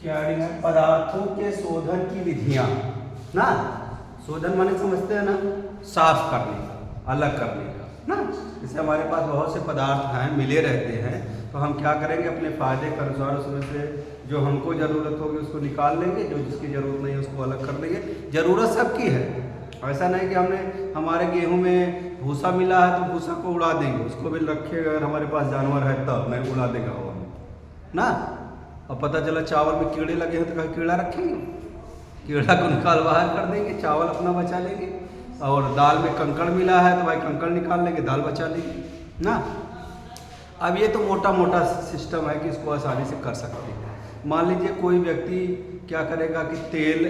क्या है? पदार्थों के शोधन की विधियां ना। शोधन माने समझते हैं ना, साफ करने का, अलग करने का ना। जैसे हमारे पास बहुत से पदार्थ हैं, मिले रहते हैं, तो हम क्या करेंगे, अपने फ़ायदे के अनुसार उसमें से जो हमको ज़रूरत होगी उसको निकाल लेंगे, जो जिसकी ज़रूरत नहीं है उसको अलग कर देंगे। ज़रूरत सबकी है, ऐसा नहीं कि हमने हमारे गेहूं में भूसा मिला है तो भूसा को उड़ा देंगे, उसको भी रखेगा। अगर हमारे पास जानवर है तब नहीं उड़ा देगा हवा में ना। और पता चला चावल में कीड़े लगे हैं तो कहीं कीड़ा रखेंगे, कीड़ा को निकाल बाहर कर देंगे, चावल अपना बचा लेंगे। और दाल में कंकड़ मिला है तो भाई कंकड़ निकाल लेंगे, दाल बचा लेंगे ना। अब ये तो मोटा मोटा सिस्टम है कि इसको आसानी से कर सकते हैं। मान लीजिए कोई व्यक्ति क्या करेगा कि तेल,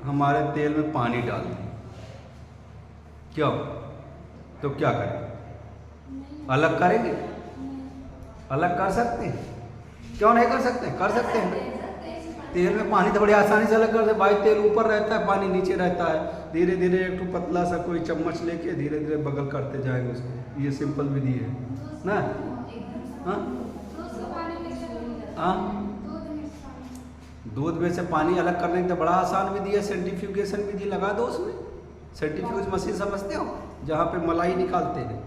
हमारे तेल में पानी डाल दें, क्यों? तो क्या करें? अलग करेंगे? अलग कर सकते हैं? क्यों नहीं कर सकते? कर सकते हैं। तेल में पानी तो बड़ी आसानी से अलग कर सकते भाई। तेल ऊपर रहता है, पानी नीचे रहता है। धीरे धीरे एक तो पतला सा कोई चम्मच लेके धीरे धीरे बगल करते जाएंगे उसको। ये सिंपल विधि है ना। हाँ हाँ, दूध में से पानी अलग करने की तो बड़ा आसान विधि है, सेंट्रीफ्यूगेशन विधि लगा दो उसमें। सेंट्रीफ्यूज मशीन समझते हो, जहाँ पे मलाई निकालते हैं,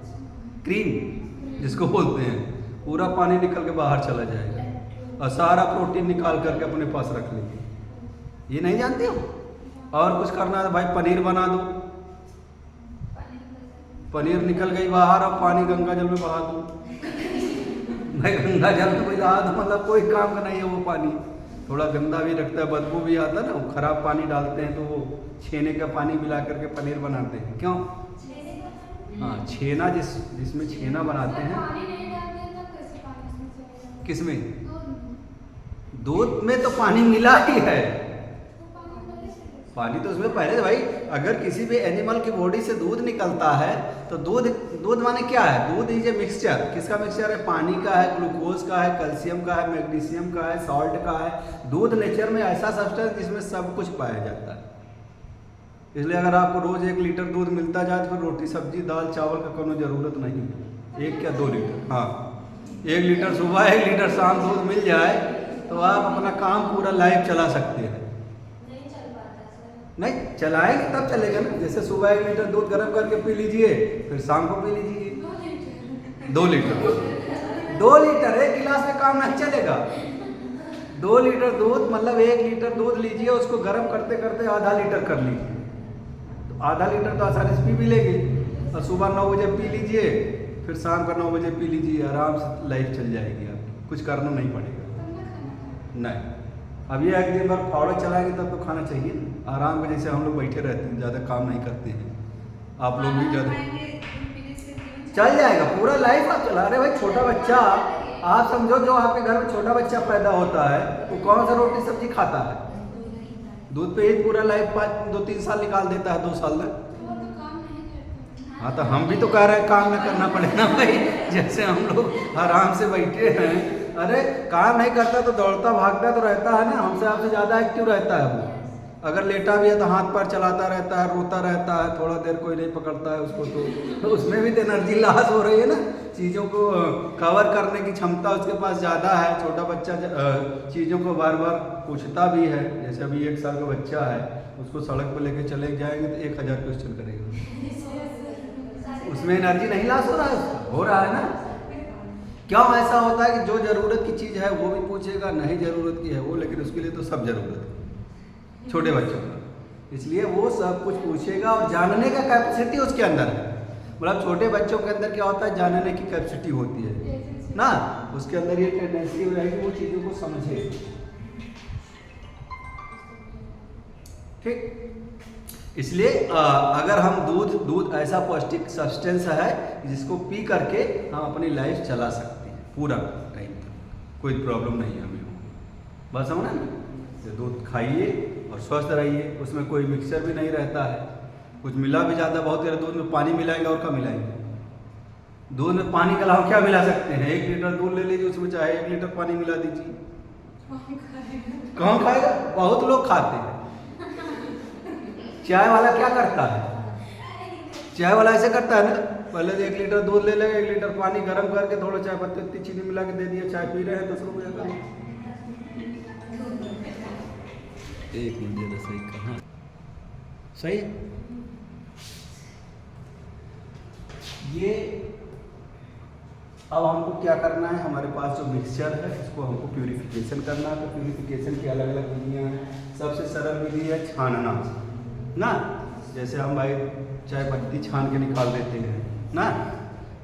क्रीम जिसको बोलते हैं, पूरा पानी निकल के बाहर चला जाएगा और सारा प्रोटीन निकाल करके अपने पास रख लेंगे। ये नहीं जानते हो? और कुछ करना है भाई, पनीर बना दो, पनीर निकल गई बाहर और पानी गंगा जल में बहा दो। भाई गंगा जल में कोई बहा दो मतलब कोई काम का नहीं है। वो पानी थोड़ा गंदा भी रखता है, बदबू भी आता है ना। खराब पानी डालते हैं तो वो छेने का पानी मिला करके पनीर बनाते हैं, क्यों? हाँ, छेना जिसमें छेना बनाते हैं। किसमें? दूध में तो पानी मिला ही है। पानी तो उसमें पहले भाई, अगर किसी भी एनिमल की बॉडी से दूध निकलता है तो दूध माने क्या है? दूध इज ए मिक्सचर। किसका मिक्सचर है? पानी का है, ग्लूकोज का है, कैल्शियम का है, मैग्नीशियम का है, सॉल्ट का है। दूध नेचर में ऐसा सब्सटेंस जिसमें सब कुछ पाया जाता है। इसलिए अगर आपको रोज 1 लीटर दूध मिलता जाए तो फिर रोटी सब्जी दाल चावल का कोनो जरूरत नहीं है। 1 या 2 लीटर, हाँ 1 लीटर सुबह 1 लीटर शाम दूध मिल जाए तो आप अपना काम पूरा लाइफ चला सकते हैं। नहीं चलाएंगे तब चलेगा ना। जैसे सुबह 1 लीटर दूध गर्म करके पी लीजिए, फिर शाम को पी लीजिए 2 लीटर। 2 लीटर 1 गिलास में काम नहीं चलेगा। 2 लीटर दूध मतलब 1 लीटर दूध लीजिए, उसको गर्म करते करते आधा लीटर कर लीजिए, तो आधा लीटर तो आसानी से पी भी लेंगे। और सुबह 9 बजे पी लीजिए, फिर शाम का 9 बजे पी लीजिए, आराम से लाइफ चल जाएगी आपकी, कुछ करना नहीं पड़ेगा। नहीं, अब ये एक दिन भर फावड़ा चलाएंगे तब तो खाना चाहिए ना। आराम में जैसे हम लोग बैठे रहते हैं, ज़्यादा काम नहीं करते हैं, आप लोग भी ज़्यादा चल जाएगा पूरा लाइफ आप चला रहे। भाई छोटा बच्चा, आप समझो जो आपके घर में छोटा बच्चा पैदा होता है वो कौन सा रोटी सब्जी खाता है? दूध पे ही पूरा लाइफ 2-3 साल निकाल देता है, 2 साल में। हाँ तो हम भी तो कह रहे हैं काम न करना पड़े ना भाई। जैसे हम लोग आराम से बैठे हैं, अरे काम नहीं करता तो दौड़ता भागता तो रहता है ना, हमसे आपसे ज़्यादा एक्टिव रहता है वो। अगर लेटा भी है तो हाथ पैर चलाता रहता है, रोता रहता है, थोड़ा देर कोई नहीं पकड़ता है उसको तो उसमें भी तो एनर्जी लॉस हो रही है ना। चीज़ों को कवर करने की क्षमता उसके पास ज़्यादा है। छोटा बच्चा चीज़ों को बार बार पूछता भी है। जैसे अभी 1 साल का बच्चा है, उसको सड़क पर लेके चले जाएंगे तो 1000 क्वेश्चन करेगा। उसमें एनर्जी नहीं लॉस हो रहा है? हो रहा है ना। क्यों ऐसा होता है कि जो ज़रूरत की चीज़ है वो भी पूछेगा, नहीं ज़रूरत की है वो, लेकिन उसके लिए तो सब ज़रूरत है छोटे बच्चों का, इसलिए वो सब कुछ पूछेगा। और जानने का कैपेसिटी उसके अंदर है। मतलब छोटे बच्चों के अंदर क्या होता है, जानने की कैपेसिटी होती है ना, उसके अंदर ये टेंडेंसी रहेगी वो चीज़ों को समझे। ठीक, इसलिए अगर हम दूध ऐसा पौष्टिक सब्सटेंस है जिसको पी करके हम अपनी लाइफ चला सकते हैं पूरा टाइम तक, कोई प्रॉब्लम नहीं है हमें। बस समझना ना, दूध खाइए और स्वस्थ रहिए। उसमें कोई मिक्सचर भी नहीं रहता है, कुछ मिला भी ज़्यादा बहुत देर दूध में पानी मिलाएंगे और क्या मिलाएंगे? दूध में पानी के अलावा क्या मिला सकते हैं? 1 लीटर दूध ले लीजिए, उसमें चाहे 1 लीटर पानी मिला दीजिए, कौन खाएगा? बहुत लोग खाते हैं। चाय वाला क्या करता है? चाय वाला ऐसे करता है ना, पहले 1 लीटर दूध ले लेगा, 1 लीटर पानी गर्म करके थोड़ा चाय पत्ती चीनी मिला के दे दिया, चाय पी रहे हैं तो शुरू हो जाएगा। एक मिनट ज़रा सही कहाँ सही है ये। अब हमको क्या करना है, हमारे पास जो मिक्सचर है उसको हमको प्यूरिफिकेशन करना है। तो प्यूरिफिकेशन की अलग अलग विधियाँ हैं। सबसे सरल विधि है छानना ना, जैसे हम भाई चाय पत्ती छान के निकाल देते हैं ना,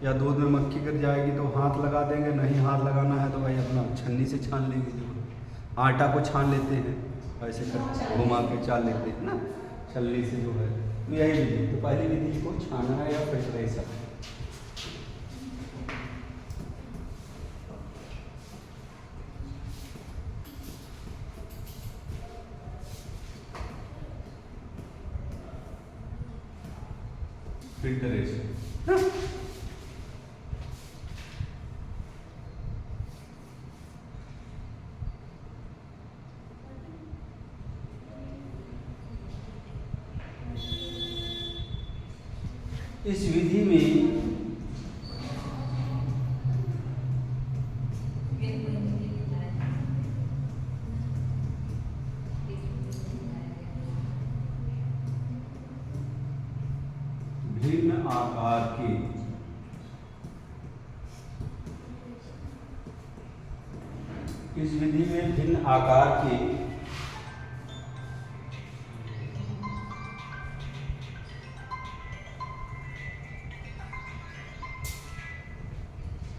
या दूध में मक्खी गिर जाएगी तो हाथ लगा देंगे, नहीं हाथ लगाना है तो भाई अपना छन्नी से छान लेंगे। जो आटा को छान लेते हैं ऐसे कर घुमा के चाल लेते हैं ना छलनी से जो है, तो यही विधि। तो पहली विधि को छानना या फिल्ट्रेशन। फिल्टरेशन इस विधि में भिन्न आकार के इस विधि में भिन्न आकार के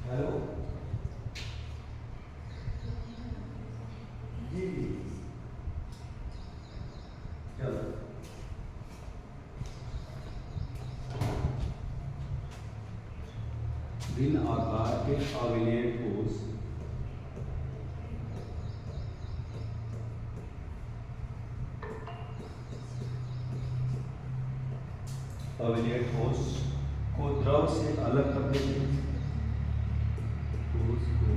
हेलो जी चलो भिन्न आकार के अविलेट कोष अविलेट कोष को द्रव से अलग कर देते हैं। कोष को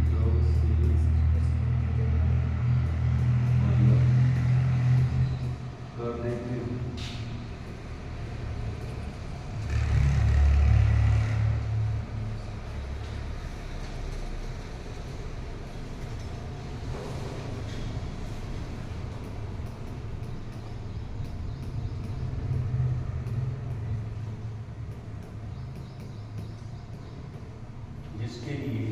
द्रव से अलग कर देते हैं। जिसके लिए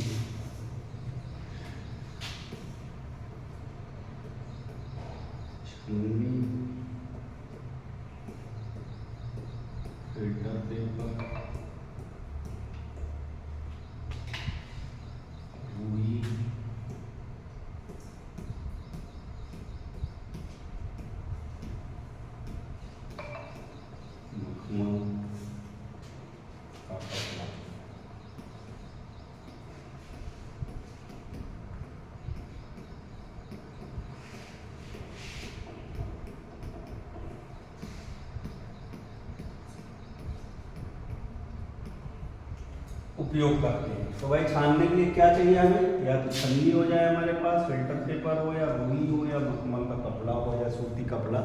छन्नी, फिल्टर पेपर, रुई, मखमल का कपड़ा उपयोग करते हैं। तो भाई छानने के लिए क्या चाहिए हमें, या तो छन्नी हो जाए हमारे पास, फिल्टर पेपर हो, या रुई हो, या मखमल का कपड़ा हो, या सूती कपड़ा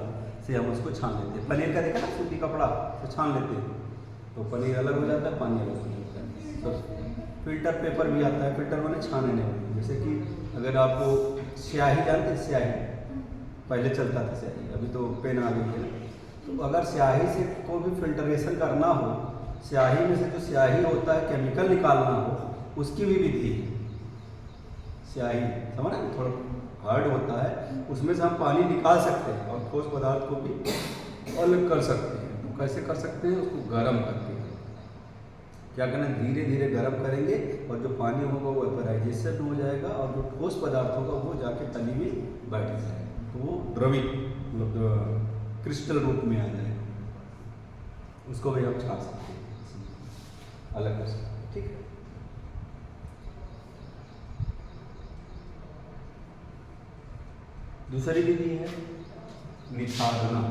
से हम उसको छान लेते हैं। पनीर का देखा ना, सूती कपड़ा से छान लेते हैं तो पनीर अलग हो जाता है, पानी अलग हो जाता है। तो फिल्टर पेपर भी आता है, फिल्टर मैंने छानने वाली। जैसे कि अगर आपको स्याही जानते हैं, स्याही पहले चलता था स्याही, अभी तो पेन आ गई है। तो अगर स्याही से कोई भी फिल्टरेशन करना हो, स्याही में से जो स्याही होता है केमिकल निकालना हो, उसकी भी विधि है। स्याही समझ ना, थोड़ा हार्ड होता है, उसमें से हम पानी निकाल सकते हैं और ठोस पदार्थ को भी अलग कर सकते हैं। तो कैसे कर सकते हैं, उसको गर्म करके क्या करना, धीरे धीरे गर्म करेंगे और जो पानी होगा वो वेपराइजेशन हो जाएगा और जो ठोस पदार्थ होगा वो जाके तली में बैठ जाएगा, तो वो द्रवित मतलब क्रिस्टल रूप में आ जाएगा। उसको भी हम छान सकते हैं, अलग कर सकते हैं। ठीक है, दूसरी विधि है निथारना।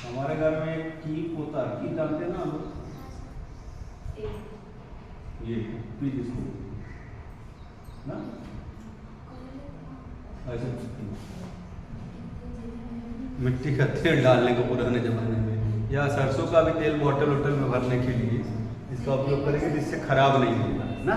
हमारे घर में एक कीप होता है, कीप जानते हैं ना हम लोग, ये पी जिसको ना ऐसे मिट्टी का तेल डालने को पुराने जमाने में या सरसों का भी तेल बोतल वोटल में भरने के लिए इसका उपयोग करेंगे जिससे खराब नहीं होगा ना।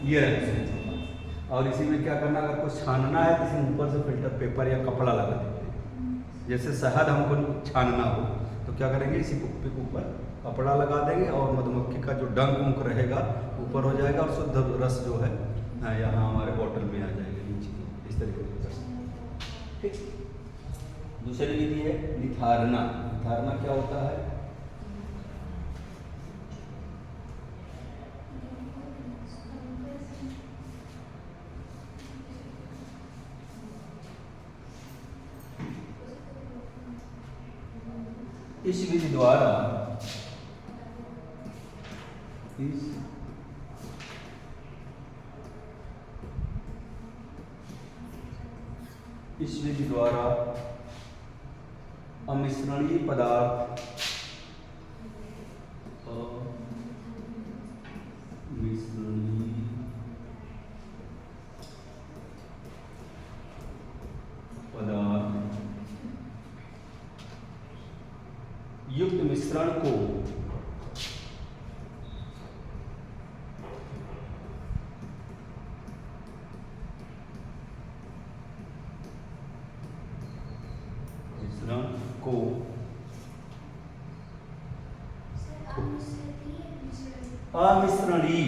ये रखें। और इसी में क्या करना, अगर कुछ छानना है तो इसमें ऊपर से फिल्टर पेपर या कपड़ा लगा देते हैं। जैसे शहद हमको छानना हो तो क्या करेंगे, इसी कुप्पी के ऊपर कपड़ा लगा देंगे और मधुमक्खी का जो डंक उंक रहेगा ऊपर हो जाएगा और शुद्ध रस जो है यहाँ हमारे बोतल में आ जाएगा नीचे। इस तरीके से कर सकते हैं। ठीक। दूसरी विधि है निथारना। निथारना क्या होता है, इस विधि द्वारा इस विधि द्वारा अमिश्रणीय पदार्थ युक्त मिश्रण को अमिश्रणीय,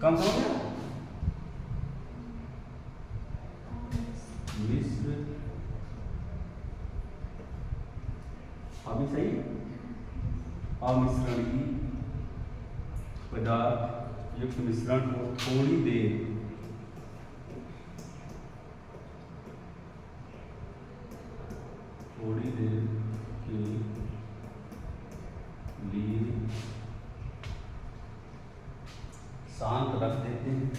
कम समझ मिश्र, अभी सही, अमिश्रणीय पदार्थ युक्त मिश्रण को थोड़ी देर के लिए शांत रख देते हैं।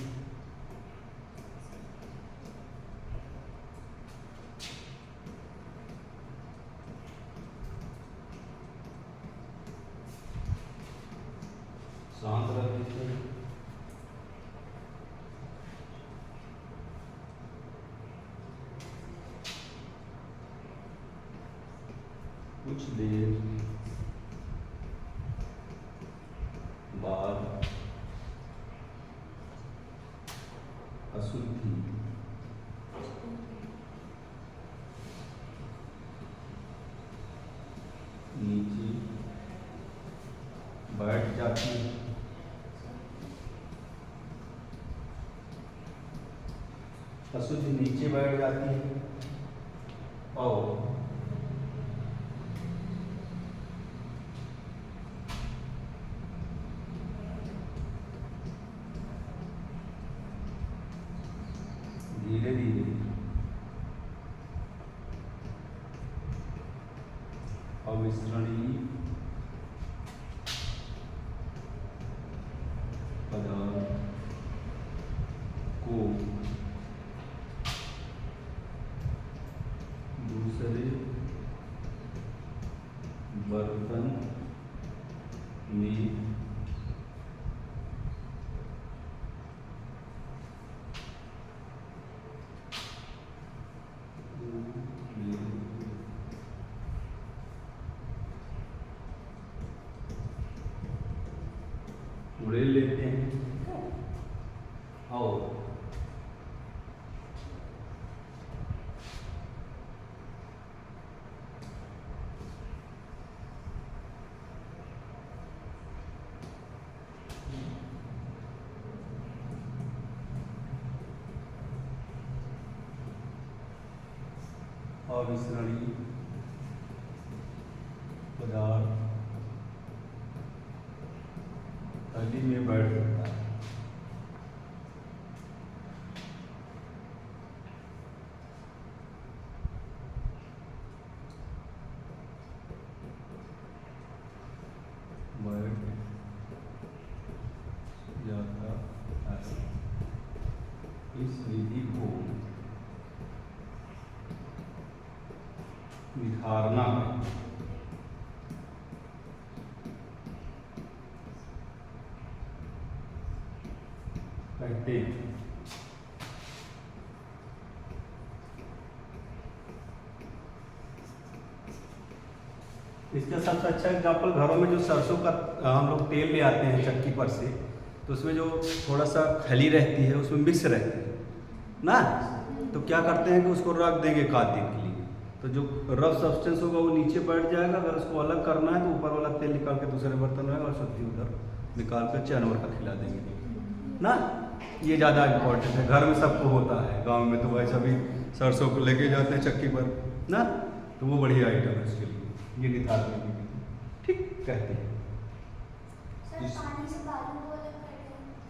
शांत रख देते हैं। कुछ देर बाद अशुद्धि नीचे बैठ जाती है। अशुद्धि नीचे बैठ जाती है और धीरे धीरे अमिश्रणीय पदार्थ को दूसरे बर्तन में उड़ेल लेते हैं और अमिश्रणीय पदार्थ थैली में बैठ सकता है। बैठ जाता है। इस विधि को निथारना कहते हैं। इसका सबसे अच्छा एग्जाम्पल घरों में जो सरसों का हम लोग तेल ले आते हैं चक्की पर से, तो उसमें जो थोड़ा सा खली रहती है उसमें मिक्स रहती है ना, तो क्या करते हैं कि उसको रख देंगे एक आध दिन के लिए, तो जो रफ सब्सटेंस होगा वो नीचे बैठ जाएगा। अगर उसको अलग करना है तो ऊपर वाला तेल निकाल के दूसरे बर्तन में और सब्जी उधर निकाल कर जानवर का खिला देंगे ना। ये ज़्यादा इम्पोर्टेंट है, घर में सबको होता है, गांव में तो वैसा भी सरसों को लेके जाते हैं चक्की पर ना, तो वो बढ़िया आइटम है उसके लिए, ये निकाल देंगे, ठीक कहते हैं।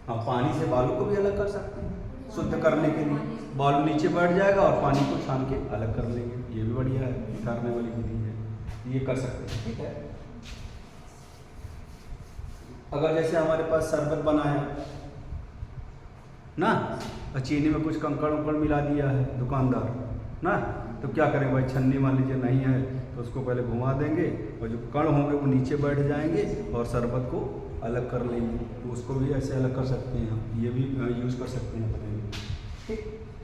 हाँ, पानी से बालू को भी अलग कर सकते हैं शुद्ध करने के लिए, बालू नीचे बैठ जाएगा और पानी को छान के अलग कर लेंगे, ये भी बढ़िया है, निकालने वाली विधि है, ये कर सकते हैं, ठीक है। अगर जैसे हमारे पास शरबत बनाया ना, और चीनी में कुछ कंकड़ उकड़ मिला दिया है दुकानदार ना, तो क्या करें भाई, छन्नी मान लीजिए नहीं है तो उसको पहले घुमा देंगे और जो कण होंगे वो नीचे बैठ जाएंगे और शरबत को अलग कर लेंगे, तो उसको भी ऐसे अलग कर सकते हैं हम, ये भी यूज़ कर सकते हैं अपने लिए, ठीक।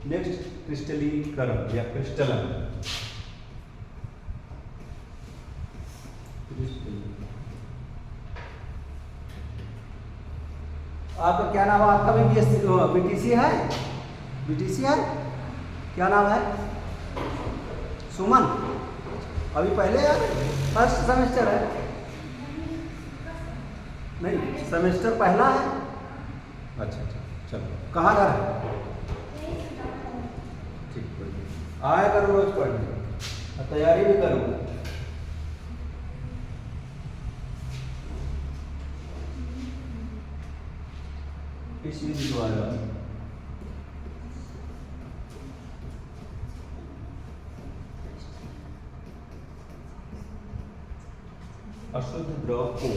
नेक्स्ट क्रिस्टलीकरण या क्रिस्टलन। आपका क्या नाम है? आपका भी बीटीसी है? बीटीसी है, क्या नाम है? सुमन, अभी पहले यार फर्स्ट सेमेस्टर है, नहीं सेमेस्टर पहला है। अच्छा अच्छा, चलो कहाँ घर है? ठीक, आया करो रोज पढ़ने और तैयारी भी करूँगा। इस विधि द्वारा अशुद्ध द्रव को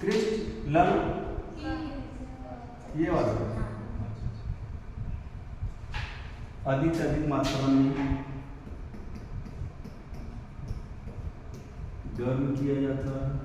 क्रिस्टलन, ये वाला अधिक से अधिक मात्रा में गर्म किया जाता है,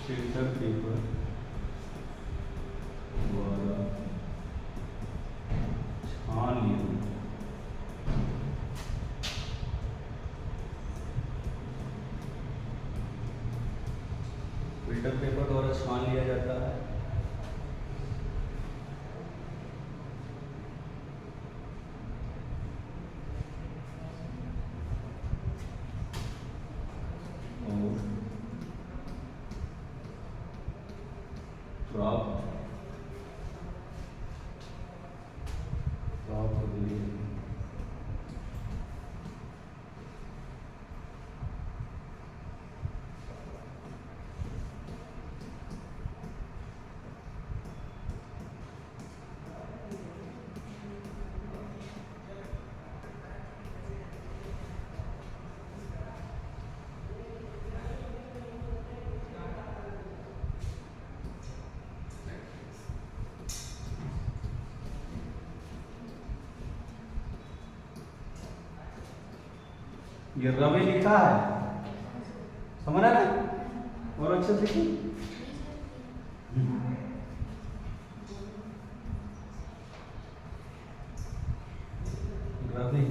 फिल्टर पेपर द्वारा छान लिया, फिल्टर पेपर द्वारा छान लिया जाता है और ये रवि लिखा है, समझ रहे ना, और अच्छे से रवि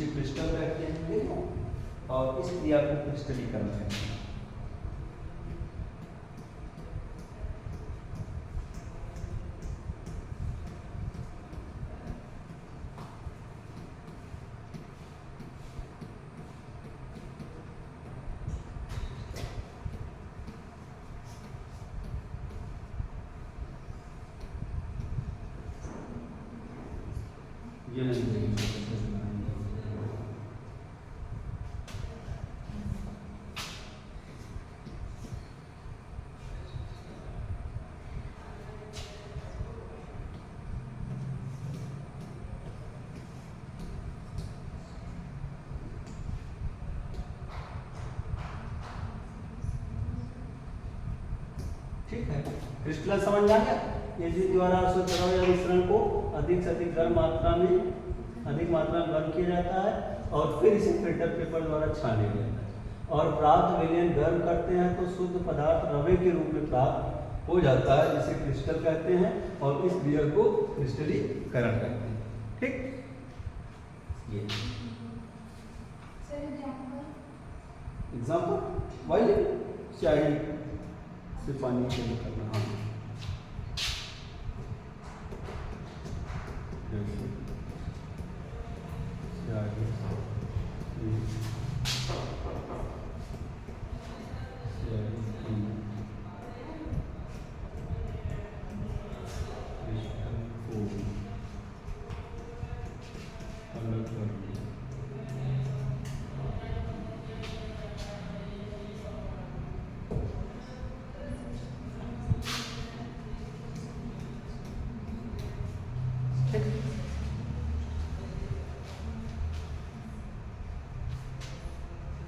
जिसे क्रिस्टल कहते हैं, ठीक है, और इस क्रिया को क्रिस्टलीकरण कहते हैं। ये नहीं ठीक है, क्रिस्टल समझ आ गया। एजेंट द्वारा अशुद्ध द्रव या मिश्रण को अधिक से अधिक अधिक मात्रा में गर्म किया जाता है और फिर इसे फिल्टर पेपर द्वारा छाना जाता है और प्राप्त विलयन गर्म करते हैं तो शुद्ध पदार्थ रवे के रूप में प्राप्त हो जाता है, जिसे क्रिस्टल कहते हैं, और इस क्रिया को क्रिस्टलीकरण कहते हैं। ठीक, ये एग्जाम्पल वही चाय से पानी को निकलना। हाँ,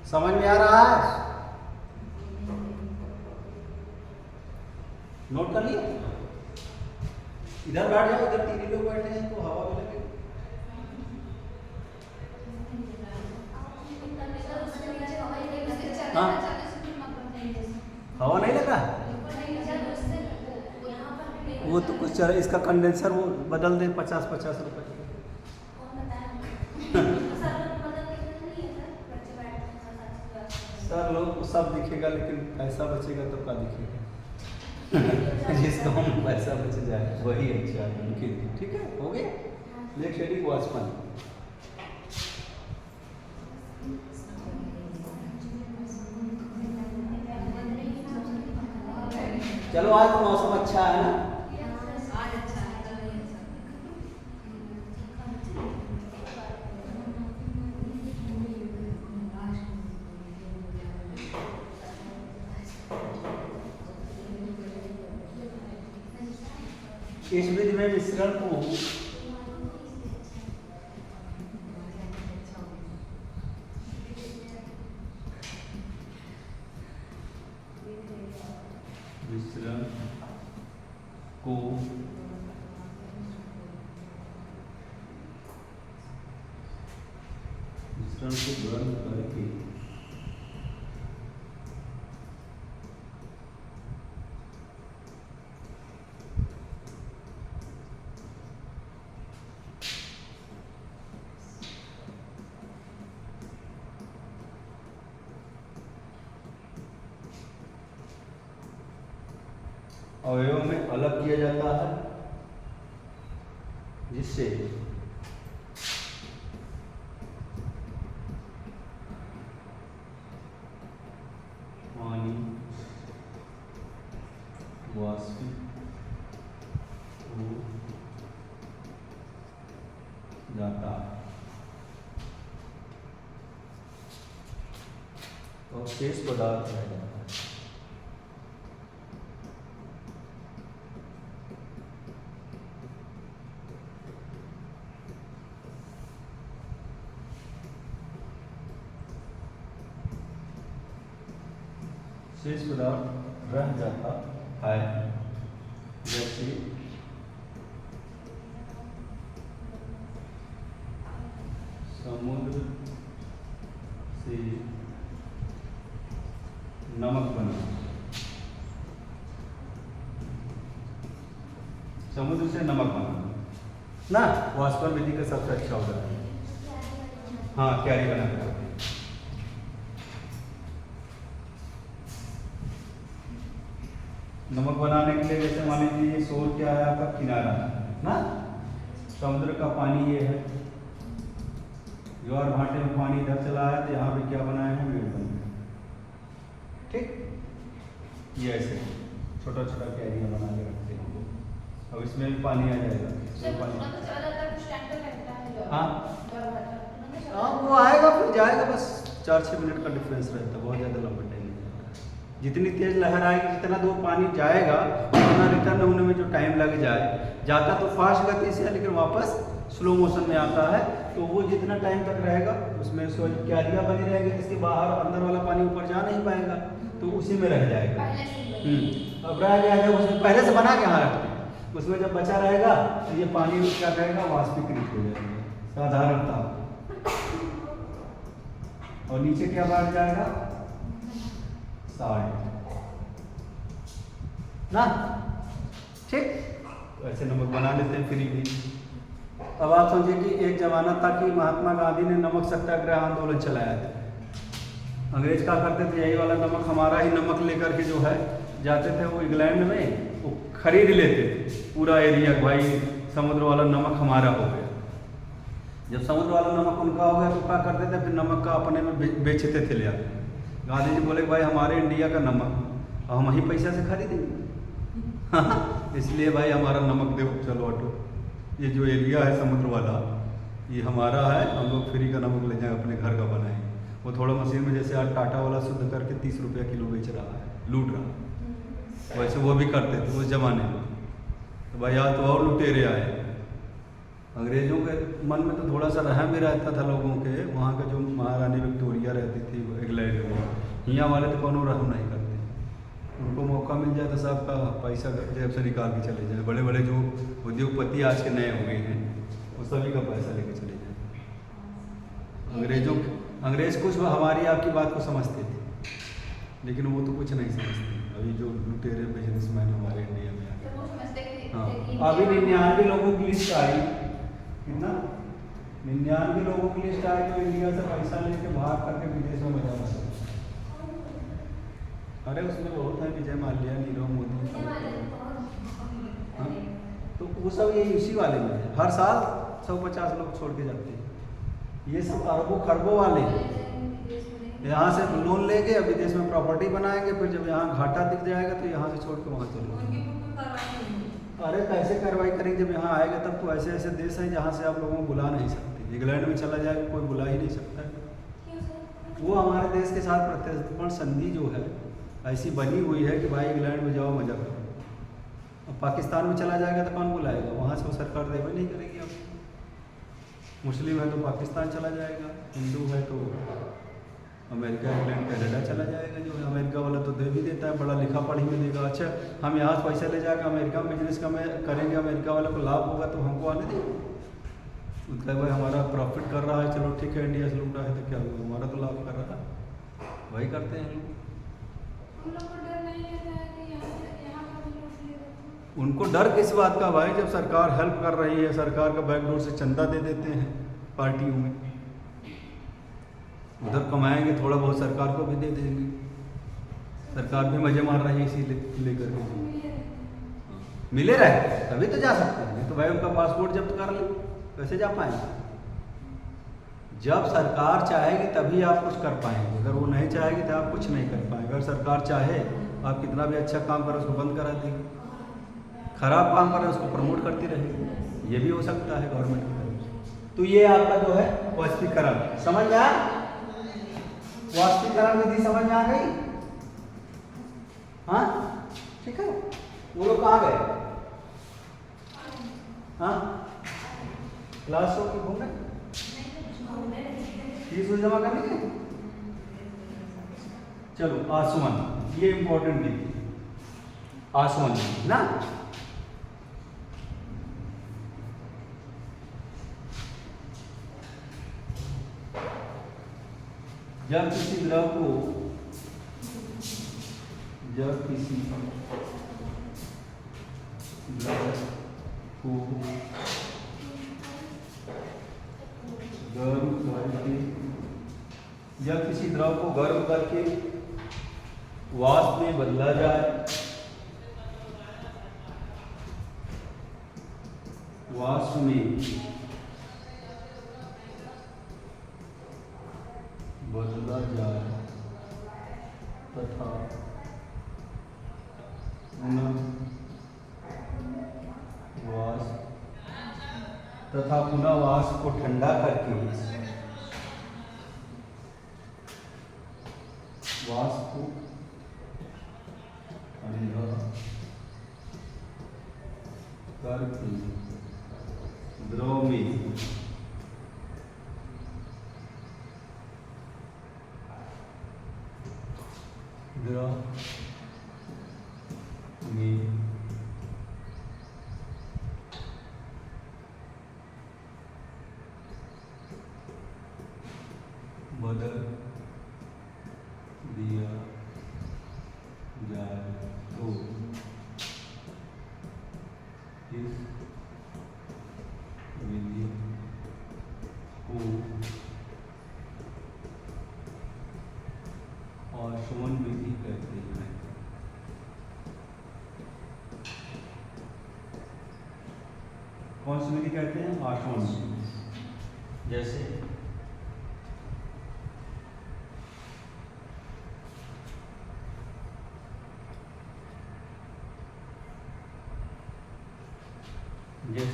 समझ में आ रहा है? नोट कर लिया? इधर बैठ जाओ, इधर 3 लोग बैठे हैं तो हवा भी लगे। हाँ, हवा नहीं लगा, वो तो कुछ इसका कंडेंसर वो बदल दे 50-50 रुपए। सर लोग को सब दिखेगा लेकिन पैसा बचेगा तो क्या दिखेगा? जिसका हम पैसा बच जाए वही अच्छा है उनके लिए। ठीक है, हो गया। Next heading watchman. चलो आज तो मौसम अच्छा है ना? इस विधि में मिश्रण को गर्म करके अवयवों में अलग किया जाता है, जिससे पानी वाष्पित हो जाता है और शेष पदार्थ रह जाता है। शेष पदार्थ रह जाता है, जैसे समुद्र से नमक बना। समुद्र से नमक बना ना, वाष्पन विधि का सबसे अच्छा उदाहरण है। हाँ क्यारी बना के रखते हैं। नमक बनाने के लिए जैसे मान लीजिए ये सोर क्या है आपका किनारा ना, समुद्र का पानी ये है, ज्वार भाटे में पानी इधर चला है तो यहाँ पे क्या बनाए हैं, मेड़ बन गए। ठीक, ये ऐसे छोटा छोटा क्यारियाँ बना के रखते हैं हम लोग। अब इसमें भी पानी आ जाएगा, इसमें पानी हाँ हाँ वो आएगा फिर जाएगा, बस 4-6 मिनट का डिफरेंस रहता है, बहुत ज़्यादा लंबा टाइम नहीं जाता। जितनी तेज़ लहर आएगी, जितना दूर पानी जाएगा उतना रिटर्न होने में जो टाइम लग जाए, जाता तो फास्ट गति से है लेकिन वापस स्लो मोशन में आता है, तो वो जितना टाइम तक रहेगा उसमें क्यारियाँ बनी रहेगी, जिसके बाहर अंदर वाला पानी ऊपर जा नहीं पाएगा, तो उसी में रह जाएगा। अब रह जाएगा उसमें पहले से बना के यहाँ रखते हैं, उसमें जब बचा रहेगा तो ये पानी क्या रहेगा, वाष्पीकृत हो जाएगा साधारणता, और नीचे क्या बढ़ जाएगा, साल्ट ना। ठीक, ऐसे नमक बना लेते हैं फ्री भी। अब आप समझिए कि एक जमाना था कि महात्मा गांधी ने नमक सत्याग्रह आंदोलन चलाया था। अंग्रेज क्या करते थे, यही वाला नमक, हमारा ही नमक लेकर के जो है जाते थे वो इंग्लैंड में, वो खरीद लेते थे पूरा एरिया, भाई समुद्र वाला नमक हमारा हो गया। जब समुद्र वाला नमक उनका हो गया तो क्या करते थे, फिर नमक का अपने में बेचते थे ले आते। गांधी जी बोले भाई हमारे इंडिया का नमक हम ही पैसा से खरीदेंगे इसलिए भाई हमारा नमक दो, चलो ऑटो, ये जो एरिया है समुद्र वाला ये हमारा है, हम लोग फ्री का नमक ले जाए, अपने घर का बनाएंगे। वो थोड़ा मशीन में जैसे आज टाटा वाला शुद्ध करके 30 रुपया किलो बेच रहा है, लूट रहा है, वैसे वो भी करते थे उस जमाने में। तो भाई आज तो और लुटेरे आए। अंग्रेजों के मन में तो थोड़ा सा रहम भी रहता था लोगों के, वहाँ के जो महारानी विक्टोरिया रहती थी इंग्लैंड में, यहाँ वाले तो कोनो रहम नहीं करते, उनको मौका मिल जाए तो सबका पैसा जेब से निकाल के चले जाए। बड़े बड़े जो उद्योगपति आज के नए हो गए हैं वो सभी का पैसा लेके चले जाए। अंग्रेज कुछ हमारी आपकी बात को समझते थे, लेकिन वो तो कुछ नहीं समझते। अभी जो लुटेरे बिजनेसमैन हमारे इंडिया में आ गए, हाँ अभी 99 लोगों की लिस्ट आई, कितना 99 लोगों की लिस्ट आई जो इंडिया से पैसा लेके भाग करके विदेशों में जाना चाहिए। अरे उसमें बहुत है, विजय माल्या, नीरव मोदी, हाँ तो वो सब ये इसी वाले में है। हर साल 150 लोग छोड़ के जाते हैं, ये सब अरबों खरबों वाले यहाँ से लोन लेके अब विदेश में प्रॉपर्टी बनाएंगे, फिर जब यहाँ घाटा दिख जाएगा तो यहाँ से छोड़ के वहाँ चले। अरे कैसे कार्रवाई करेंगे, जब यहाँ आएगा तब तो ऐसे ऐसे देश हैं जहाँ से आप लोगों को बुला नहीं सकते। इंग्लैंड में चला जाएगा कोई बुला ही नहीं सकता, वो हमारे देश के साथ प्रतिस्पर्धा संधि जो है ऐसी बनी हुई है कि भाई इंग्लैंड में जाओ मजा करो। अब पाकिस्तान में चला जाएगा तो कौन बुलाएगा, वहाँ से वो सरकार देवे नहीं करेगी। अब मुस्लिम है तो पाकिस्तान चला जाएगा, हिंदू है तो अमेरिका, इंग्लैंड, कनाडा चला जाएगा। जो अमेरिका वाला तो दे भी देता है, बड़ा लिखा पढ़ी में देगा। अच्छा हम यहाँ से पैसा ले जाकर अमेरिका में बिजनेस करेंगे, अमेरिका वाले को लाभ होगा तो हमको आने देंगे। उनका भाई हमारा प्रॉफिट कर रहा है, चलो ठीक है, इंडिया से लूट रहा है तो क्या हुआ, हमारा तो लाभ कर रहा है, वही करते हैं लोग। उनको डर किस बात का भाई, जब सरकार हेल्प कर रही है, सरकार का बैकडोर से चंदा दे देते हैं पार्टियों में, उधर कमाएंगे थोड़ा बहुत सरकार को भी दे देंगे, सरकार भी मजे मार रही है इसी लेकर के। मिले रहे तभी तो जा सकते हैं, नहीं तो भाई उनका पासपोर्ट जब्त कर ले, कैसे जा पाएंगे। जब सरकार चाहेगी तभी आप कुछ कर पाएंगे, अगर वो नहीं चाहेगी तो आप कुछ नहीं कर पाएंगे। अगर सरकार चाहे आप कितना भी अच्छा काम करें उसको बंद करा देगी, खराब काम करें उसको प्रमोट करती रहेगी, ये भी हो सकता है गवर्नमेंट की तरफ से। तो ये आपका जो है वाष्पीकरण समझ में आया, वाष्पीकरण विधि समझ में आ गई, हाँ ठीक है। वो लोग कहाँ गए, हाँ क्लास हो कि घूमने, फीस जमा करने के। चलो आसमान, ये इंपॉर्टेंट विधि, आसमान ना। जब किसी द्रव को गर्म करके या किसी द्रव को गर्म करके वाष्प में बदला जाए, वाष्प में बदला जाए तथा पुनः वाष्प को ठंडा करके वाष्प को ठंडा करके द्रव में बदल दिया जाए तो इस विधि को आशमन विधि कहते हैं। कौन सी विधि कहते हैं? आशमन। जैसे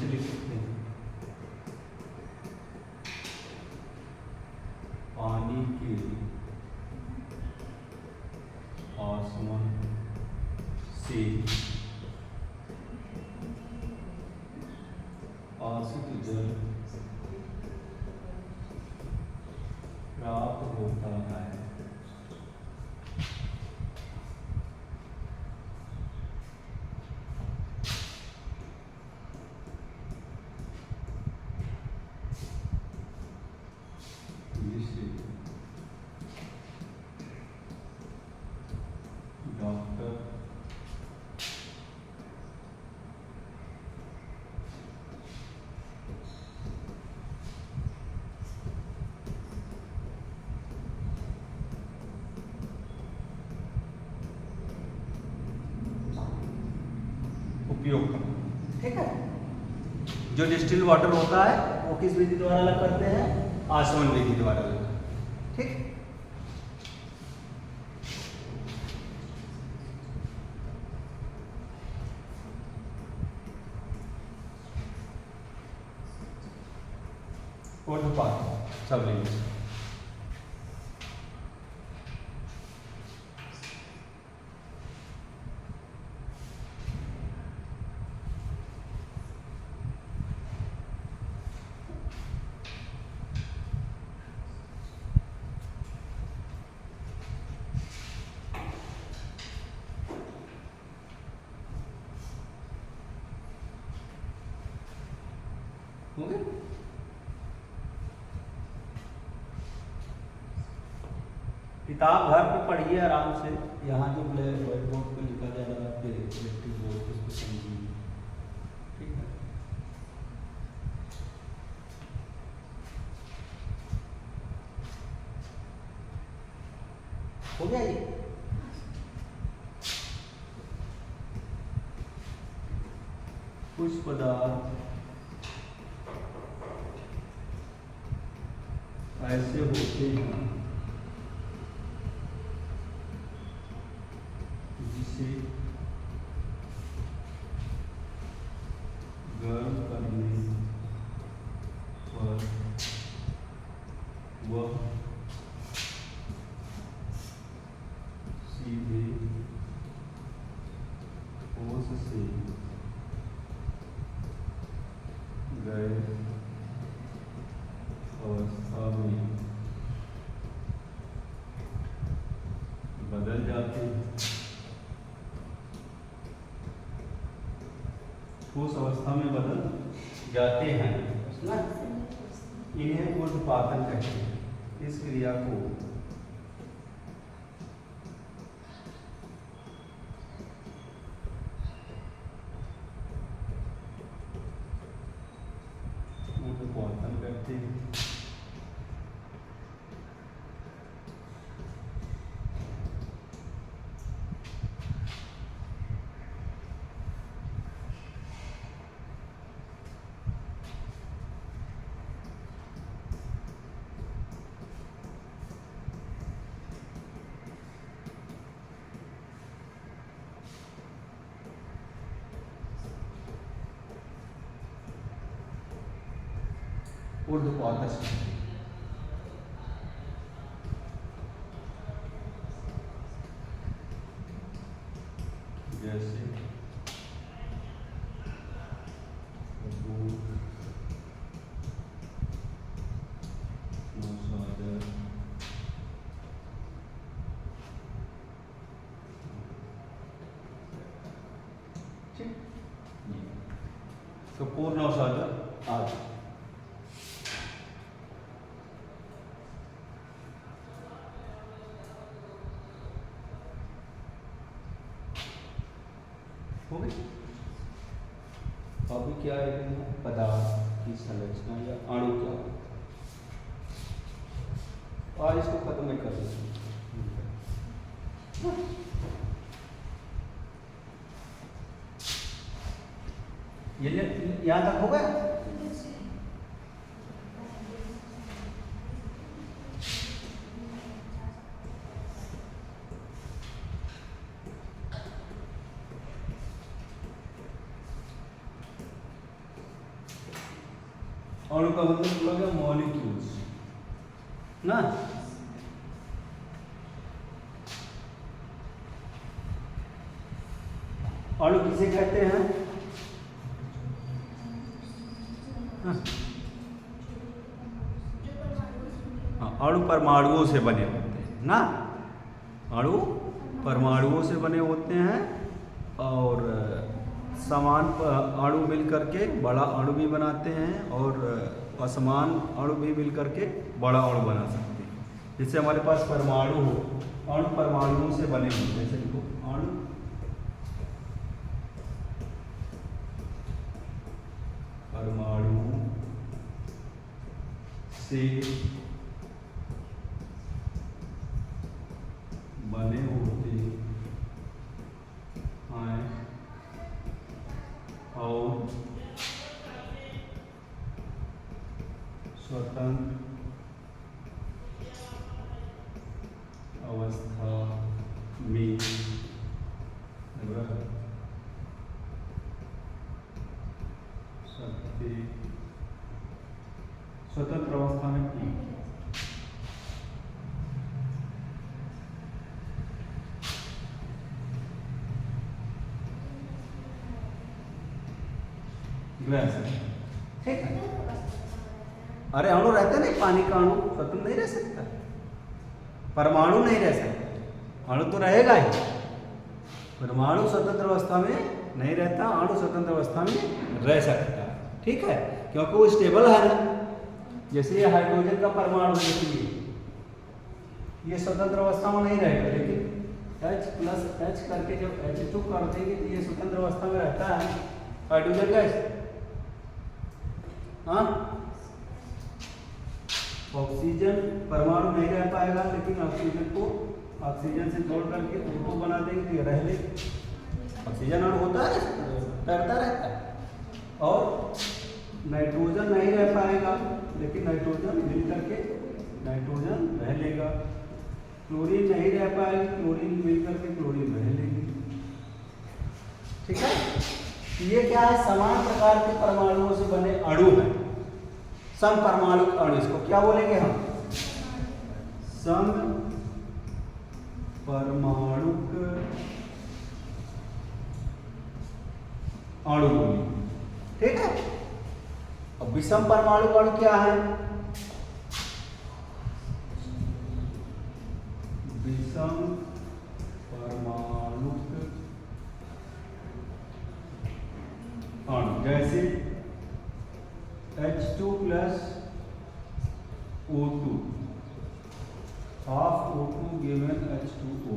लिख सकते हैं पानी के आसमान से आशित जल प्राप्त होता है। डॉक्टर उपयोग का, ठीक है। जो डिस्टिल वाटर होता है वो किस विधि द्वारा अलग करते हैं? आसवन विधि द्वारा अलग, ठीक। सब लेंगे। हो गया? किताब घर पे पढ़िए आराम से। यहाँ जो व्हाइट बोर्ड पे लिखा जाएगा आपके इलेक्ट्रिक बोर्ड पे, उसको समझिए, ठीक है। हो गया ये? कुछ पदार्थ ऐसे होते हैं जिसे गर्म करने पर वह सीधे ठोस से गैस अवस्था में बदल जाते हैं। ठोस अवस्था में बदल जाते हैं ना, इन्हें ऊर्ध्वपातन कहते हैं। इस क्रिया को ऊर्ध्वपातन कहते हैं। ऊर्ध्वपात जैसे तो पूर्ण अवसादर आज हो गई। अभी क्या है, पदार्थ की संरचना या अणु क्या है। आज इसको खत्म नहीं कर सकते। ये यहां तक हो गया। अणु का मतलब हो गया मॉलिक्यूल्स ना। अणु किसे कहते हैं? अणु परमाणुओं से बने होते हैं ना। अणु परमाणुओं से बने होते हैं और समान अणु मिल करके बड़ा अणु भी बनाते हैं और असमान अणु भी मिल करके बड़ा अणु बना सकते हैं। जैसे हमारे पास परमाणु हो, अणु परमाणुओं से बने होते हैं। जैसे देखो अणु परमाणु से बने होते हैं और स्वतंत्र अवस्था में रह सकते, स्वतंत्र अवस्था में ठीक है। अरे अणु रहते नहीं, पानी का अणु स्वतंत्र नहीं रह सकता, परमाणु नहीं रह सकता, अणु तो रहेगा ही। परमाणु स्वतंत्र अवस्था में नहीं रहता, अणु स्वतंत्र अवस्था में रह सकता है। ठीक है, क्योंकि वो स्टेबल है ना। जैसे ये हाइड्रोजन का परमाणु है, ये स्वतंत्र अवस्था में नहीं रहेगा, लेकिन H+H करके जब H2 कर देंगे तो ये स्वतंत्र अवस्था में रहता है हाइड्रोजन गैस। हाँ, ऑक्सीजन परमाणु नहीं रह पाएगा, लेकिन ऑक्सीजन को ऑक्सीजन से जोड़ करके O2 बना देंगे तो ये रह ले। ऑक्सीजन अणु होता है, तैरता रहता है। और नाइट्रोजन नहीं रह पाएगा, लेकिन नाइट्रोजन मिल करके नाइट्रोजन रह लेगा। क्लोरीन नहीं रह पाएगी, क्लोरीन मिल करके क्लोरीन रह लेगी। ठीक है, ये क्या है, समान प्रकार के परमाणुओं से बने अणु हैं, समपरमाणुक अणु। इसको क्या बोलेंगे हम? समपरमाणुक अणु बोलेंगे। ठीक है, अब विषम परमाणुक अणु क्या है? विषम परमाणुक अणु जैसे H2 + O2, half O2 given H2O,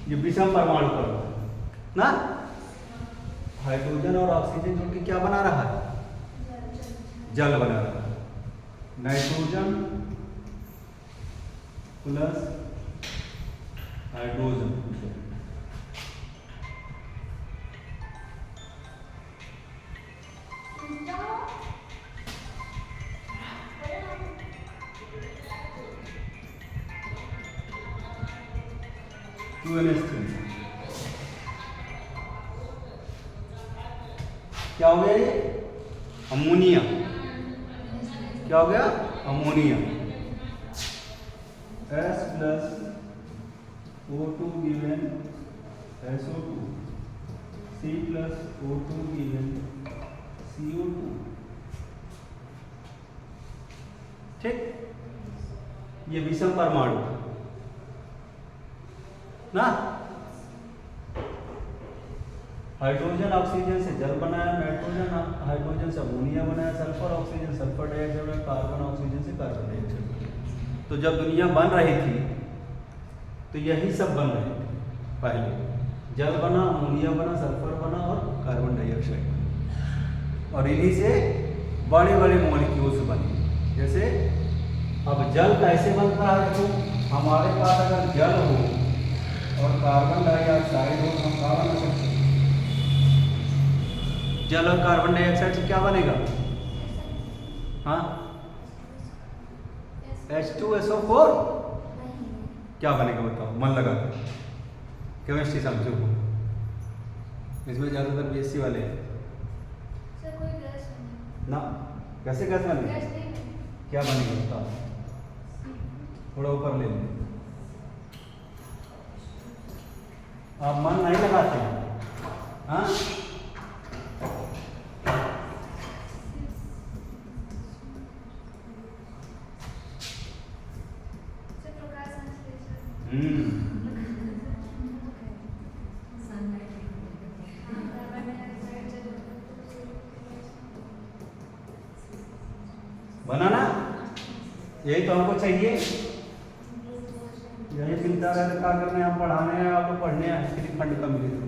ये विषम परमाणु अणु ना। हाइड्रोजन और ऑक्सीजन जोड़ के क्या बना रहा है? जल बना रहा है। नाइट्रोजन प्लस हाइड्रोजन क्या हो गया? ये अमोनिया क्या हो गया? Ammonia. S plus O2 given SO2, C plus O2 given CO2। ठीक, ये विषम परमाणु ना। हाइड्रोजन ऑक्सीजन से जल बनाया, नाइट्रोजन हाइड्रोजन से अमोनिया बनाया, सल्फर ऑक्सीजन सल्फर डाइऑक्साइड बनाया, कार्बन ऑक्सीजन से कार्बन डाइऑक्साइड बनाया। तो जब दुनिया बन रही थी तो यही सब बन रहे थे। पहले जल बना, अमोनिया बना, सल्फर बना और कार्बन डाइऑक्साइड बना, और इन्हीं से बड़े बड़े मॉलिक्यूल्स बने। जैसे अब जल कैसे बनता है? तो हमारे पास अगर जल हो और कार्बन डाइऑक्साइड हो तो हम क्या बना सकते हैं? जल और कार्बन डाइऑक्साइड से क्या बनेगा? हाँ, H2SO4। क्या बनेगा बताओ, मन लगा कर। केमिस्ट्री समझो, इसमें ज्यादातर बीएससी वाले हैं ना। कैसे गैस बनेगा? क्या बनेगा बताओ, थोड़ा ऊपर ले लें। आप मन नहीं लगाते हैं, हाँ? बनाना यही तो हमको चाहिए। यही मिलता रहे तो क्या करने, हम पढ़ाने हैं, आप तो पढ़ने हैं, फ्री फंड का मिले तो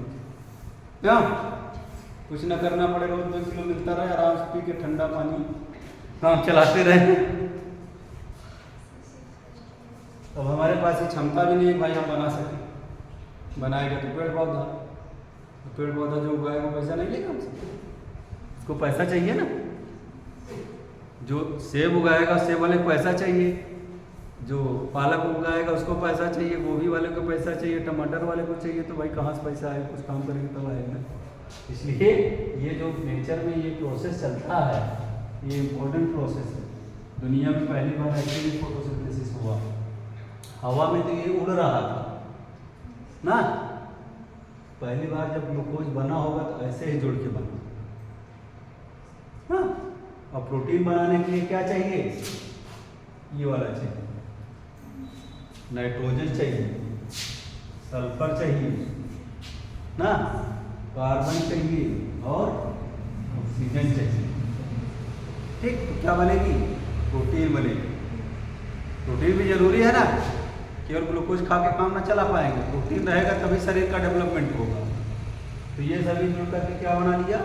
क्या कुछ ना करना पड़ेगा। 2 किलो मिलता रहे, आराम से पी के ठंडा पानी काम चलाते रहे। अब हमारे पास ये क्षमता भी नहीं है भाई हम बना सकें। बनाएगा तो पेड़ पौधा, तो पेड़ पौधा जो उगाएगा पैसा नहीं लेगा हमसे, उसको पैसा चाहिए ना। जो सेब उगाएगा सेब वाले को पैसा चाहिए, जो पालक उगाएगा उसको पैसा चाहिए, गोभी वाले को पैसा चाहिए, टमाटर वाले को चाहिए। तो भाई कहाँ से पैसा आए? कुछ काम करेंगे तब आएगा। इसलिए ये जो नेचर में ये प्रोसेस चलता है, ये इम्पोर्टेंट प्रोसेस है। दुनिया में पहली बार ऐसे ही फोटोसिंथेसिस हुआ। हवा में तो ये उड़ रहा था ना, पहली बार जब ग्लूकोज बना होगा तो ऐसे ही जुड़ के बना। हाँ, और प्रोटीन बनाने के लिए क्या चाहिए? ये वाला चाहिए, नाइट्रोजन चाहिए, सल्फर चाहिए ना, कार्बन चाहिए और ऑक्सीजन चाहिए। ठीक, तो क्या बनेगी? प्रोटीन बनेगी। प्रोटीन भी जरूरी है ना, केवल ग्लूकोज खा के काम ना चला पाएंगे। प्रोटीन रहेगा तभी शरीर का डेवलपमेंट होगा। तो ये सभी जुड़ करके क्या बना लिया?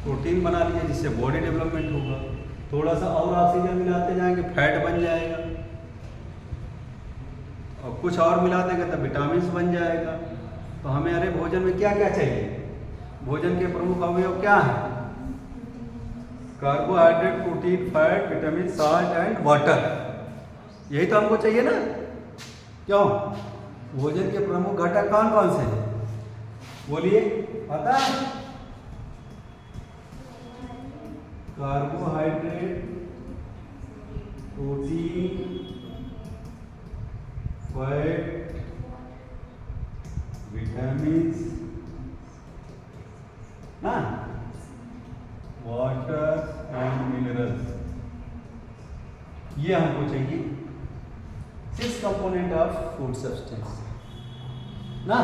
प्रोटीन बना लिया, जिससे बॉडी डेवलपमेंट होगा। थोड़ा सा और ऑक्सीजन मिलाते जाएंगे, फैट बन जाएगा, और कुछ और मिला देंगे तो विटामिन बन जाएगा। तो हमें अरे भोजन में क्या क्या चाहिए? भोजन के प्रमुख अवयव क्या है? Carbohydrate, protein, fat, vitamin, salt and water. यही तो हमको चाहिए ना। क्यों? भोजन के प्रमुख घटक कौन कौन से हैं? बोलिए, पता है? कार्बोहाइड्रेट, प्रोटीन, फैट, विटामिन ना, वाटर एंड मिनरल्स। ये हमको चाहिए। 6 कंपोनेंट ऑफ फूड सब्सटेंस ना।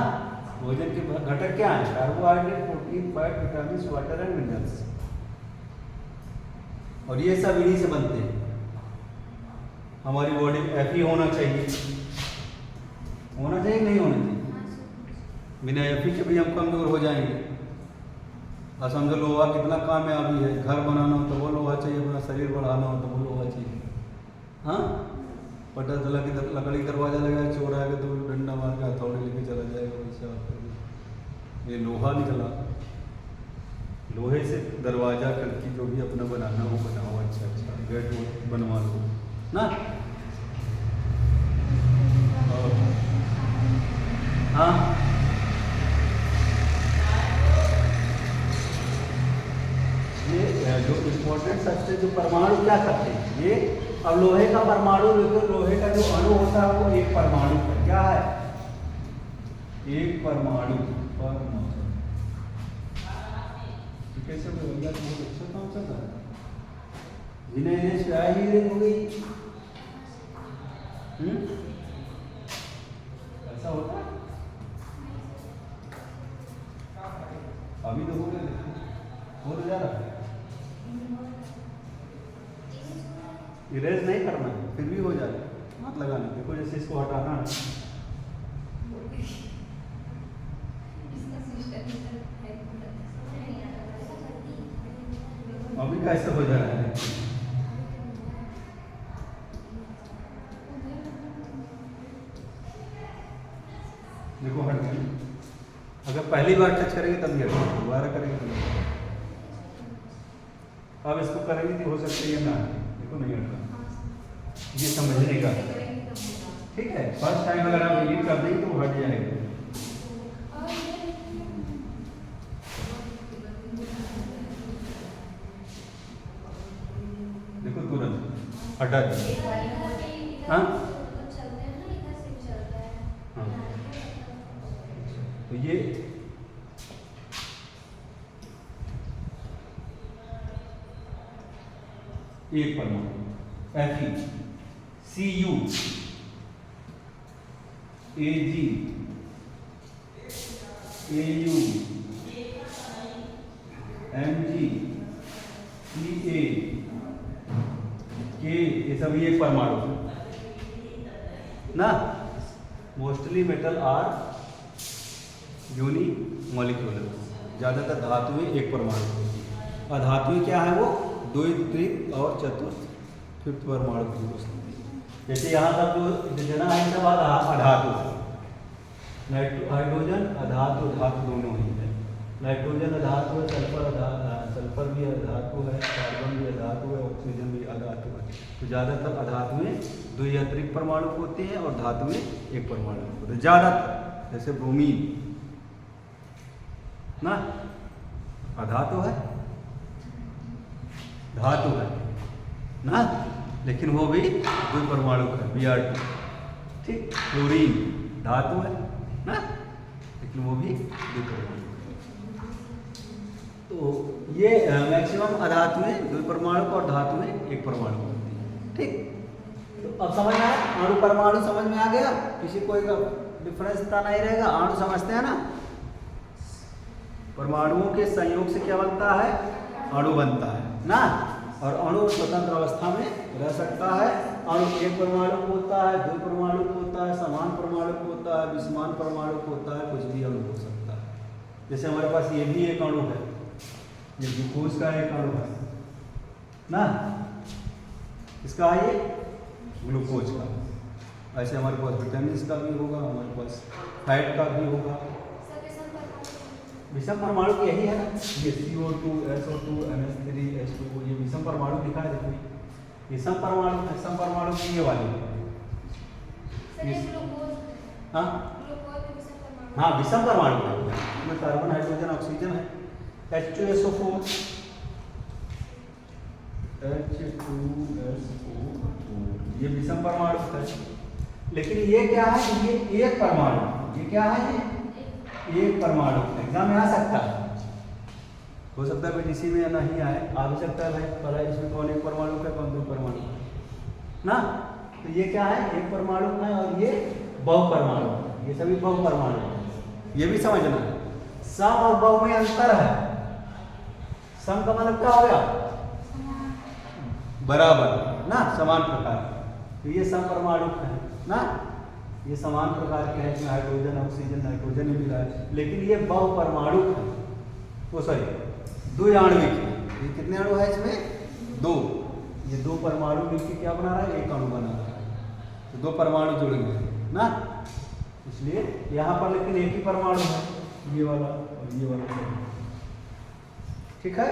भोजन के घटक क्या है? Carbohydrate, protein, fat, vitamin, water and minerals. और ये सब इन्हीं से बनते हैं। हमारी बॉडी में Fe होना चाहिए, होना चाहिए नहीं होना चाहिए? बिना Fe के भी हम कमजोर हो जाएंगे। और समझो लोहा कितना कामयाबी है, घर बनाना हो तो वो लोहा चाहिए, अपना शरीर बढ़ाना हो तो वो लोहा चाहिए। हाँ, पता चला कि लकड़ी दरवाजा लगाया, चोर आएगा तो डंडा मार के हथौड़े लेके चला जाएगा, वैसे ये लोहा निकला। लोहे से दरवाजा खिड़की जो भी अपना बनाना हो बनाओ, अच्छा गेट बनवा लो ना। हाँ, ये जो इम्पोर्टेंट कांस्टेंट सब्सटेंस जो परमाणु क्या करते हैं ये। अब लोहे का परमाणु, लोहे का जो अणु होता है वो एक परमाणु है, क्या है, एक परमाणु। कैसे बहुत अच्छा काम चल रहा है, जिन्हें स्याह ही हो गई। ऐसा होता है अभी तो हो जा रहा है। इरेज नहीं करना है फिर भी हो जाए, मत लगाना। देखो जैसे इसको हटाना है, अभी कैसे हो जा रहा है। देखो हट गया, अगर पहली बार टच करेंगे तभी हट, दोबारा करेंगे तभी। अब इसको करेंगे तो हो सकता है ना, देखो नहीं हट रहा, ये समझने का ठीक है। फर्स्ट टाइम अगर आप एडिट कर देंगे तो हट जाएगा। देखो तुरंत हटा दिया। हाँ तो ये एक परमाणु Fe, Cu, Ag, Au, Mg, Ca, K, ये सभी एक परमाणु ना। मोस्टली मेटल आर यूनिमॉलिक्यूलर, ज़्यादातर धातुएं एक परमाणु होती है। अधातुएं क्या है वो द्वितीय, तृतीय और चतुर्थ, फिफ्थ परमाणु की हो सकती है। जैसे यहाँ सब जो जितना है सब अधातु है। हाइड्रोजन अधातु, धातु दोनों ही है। नाइट्रोजन अधातु है, सल्फर भी अधातु है, कार्बन भी अधातु है, ऑक्सीजन भी अधातु है। तो ज़्यादातर अधातुएं द्वितीय अतिरिक्त परमाणु होती हैं और धातुएं एक परमाणु होते हैं ज़्यादातर। जैसे ब्रोमीन ना अधातु है, धातु है ना, लेकिन वो भी द्वि परमाणु है, Br2 ठीक। क्लोरीन धातु है ना, लेकिन वो भी द्वि परमाणु। तो ये मैक्सिमम अधातुएं द्वि परमाणु और धातुएं एक परमाणु होती हैं ठीक। तो अब समझ में आया, अणु परमाणु समझ में आ गया, किसी कोई का डिफरेंस इतना नहीं रहेगा। अणु समझते हैं ना, परमाणुओं के संयोग से क्या बनता है, अणु बनता है ना। और अणु स्वतंत्र अवस्था में रह सकता है। अणु एक परमाणु होता है, द्वि परमाणु होता है, समान परमाणु होता है, विषमान परमाणु होता है, कुछ भी अणु हो सकता है। जैसे हमारे पास ये भी एक अणु है, ये ग्लूकोज का एक अणु है ना, इसका है ये ग्लूकोज का। ऐसे हमारे पास विटामिन का भी होगा, हमारे पास फैट का भी होगा। विषम परमाणु यही है ना, ये CO2, SO2, NH3, H2O, ये विषम परमाणु दिखा है। देखो विषम परमाणु की ये वाली हाँ विषम परमाणु है, इसमें कार्बन, हाइड्रोजन, ऑक्सीजन है। H2SO4, ये विषम परमाणु है। लेकिन ये क्या है, ये एक परमाणु, ये क्या है, ये एक परमाणु। एग्जाम में आ सकता है, हो सकता है बीटीसी में या नहीं आए, आ भी सकता है भाई, पर इसमें कौन एक परमाणु का कौन दो परमाणु ना। तो ये क्या है, एक परमाणु है और ये बहु परमाणु, ये सभी बहु परमाणु। ये भी समझना है, सम और बहु में अंतर है। सम का मतलब क्या हो गया, बराबर ना, समान प्रकार। तो ये सम परमाणु है ना, ये समान प्रकार के हैं, इसमें हाइड्रोजन, ऑक्सीजन, नाइट्रोजन भी मिला है। लेकिन ये बहु परमाणु है, वो सॉरी द्विआण्विक है। ये कितने अणु है इसमें, दो। ये दो परमाणु मिलकर क्या बना रहा है, एक अणु बना रहा है। तो दो परमाणु जुड़े हुए हैं ना, इसलिए यहाँ पर लेकिन एक ही परमाणु है, ये वाला और ये वाला, ठीक है।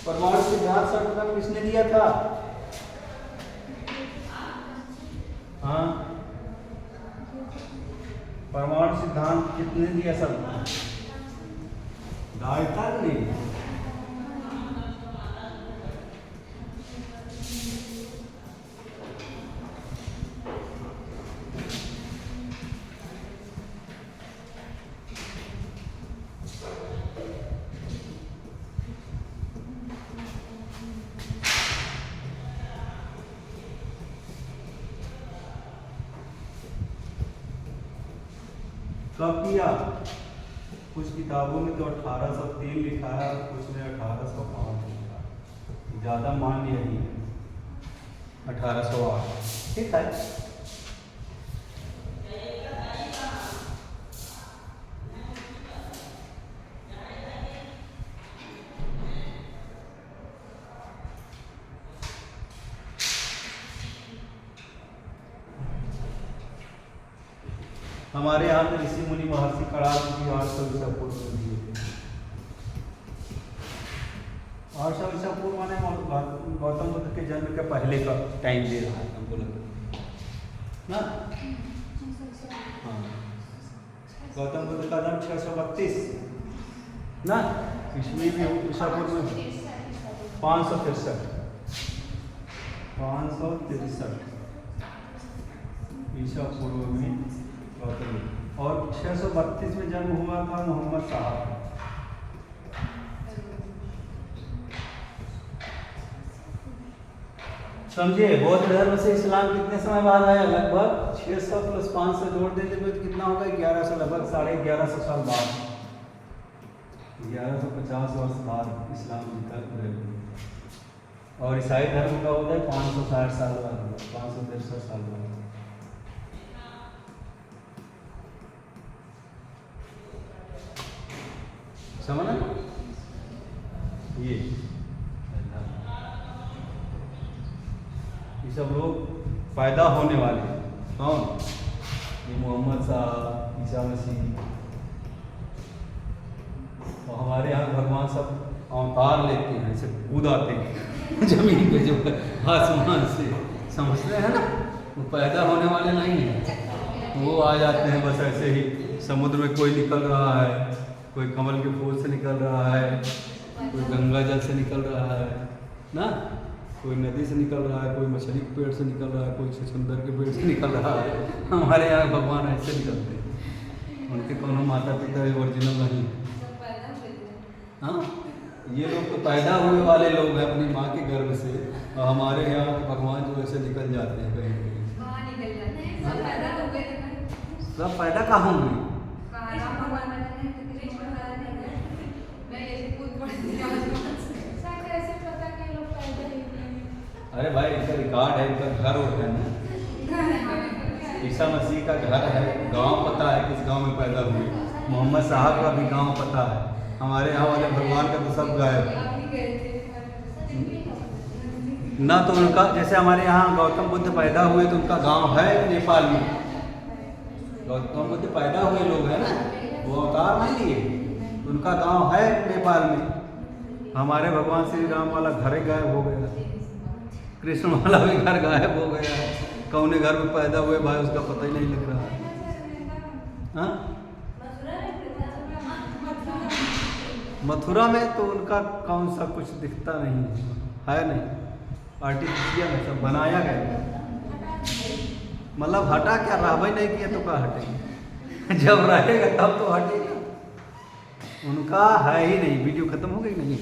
परमाणु सिद्धांत सर्वप्रथम किसने दिया था? हाँ, परमाणु सिद्धांत किसने दिया सर्वप्रथम? डाल्टन ने। कब किया? कुछ किताबों में तो 1803 लिखा है, कुछ में 1805 लिखा है, ज़्यादा मान लिया ही 1808। ठीक है। हमारे यहाँ में ऋषि मुनि महर्षि कड़ार की 800 ईसा पूर्व में दिए थे। 800 ईसा पूर्व माने गौतम बुद्ध के जन्म के पहले का टाइम दे रहा है हमको लगता ना। हाँ, गौतम बुद्ध का जन्म 632 ना, ईस्वी में ईसा पूर्व में 563 ईसा पूर्व में गौतम, और 632 में जन्म हुआ था मोहम्मद साहब। समझिए, बौद्ध धर्म से इस्लाम कितने समय बाद आया? लगभग 600 + 500 जोड़ देते तो कितना होगा? 1100, लगभग 1150 साल बाद, 1150 वर्ष बाद इस्लाम का उदय। और ईसाई धर्म का उदय 560 साल बाद, 563 साल बाद। समझ ये सब लोग पैदा होने वाले कौन? ये मोहम्मद साहब, ईसा मसीह। और हमारे यहाँ भगवान सब अवतार लेते हैं, ऐसे कूद आते हैं जमीन पे जो आसमान से, समझते हैं ना? वो पैदा होने वाले नहीं हैं, वो आ जाते हैं बस ऐसे ही। समुद्र में कोई निकल रहा है, कोई कमल के फूल से निकल रहा है, कोई गंगा जल से निकल रहा है ना, कोई नदी से निकल रहा है, कोई मछली के पेड़ से निकल रहा है, कोई छछूंदर के पेड़ से निकल रहा है। हमारे यहाँ भगवान ऐसे निकलते हैं, उनके कोनो माता पिता ओरिजिनल नहीं। हाँ, ये लोग तो पैदा हुए वाले लोग हैं अपनी माँ के गर्भ से, और हमारे यहाँ के भगवान जो ऐसे निकल जाते हैं कहीं कहीं। सब पैदा कहाँ होंगे? अरे भाई, इनका रिकॉर्ड है, इनका घर होता है ना। ईसा मसीह का घर है, गांव पता है किस गांव में पैदा हुए। मोहम्मद साहब का भी गांव पता है। हमारे यहाँ वाले भगवान का तो सब गायब ना। तो उनका जैसे हमारे यहाँ गौतम बुद्ध पैदा हुए तो उनका गांव है नेपाल में। गौतम बुद्ध पैदा हुए लोग हैं ना, वो अवतार नहीं लिए, उनका गांव है नेपाल में। हमारे भगवान श्री राम वाला घर ही गायब हो गया, कृष्ण वाला भी घर गायब हो गया। कौने घर में पैदा हुए भाई उसका पता ही नहीं लग रहा है। हाँ, मथुरा में तो उनका कौन सा कुछ दिखता नहीं है नहीं, आर्टिफिशियल है, सब बनाया गया। मतलब हटा क्या, रहबे नहीं किया तो क्या हटेगा? जब रहेगा तब तो हटेगा। उनका है ही नहीं। वीडियो खत्म हो गई नहीं?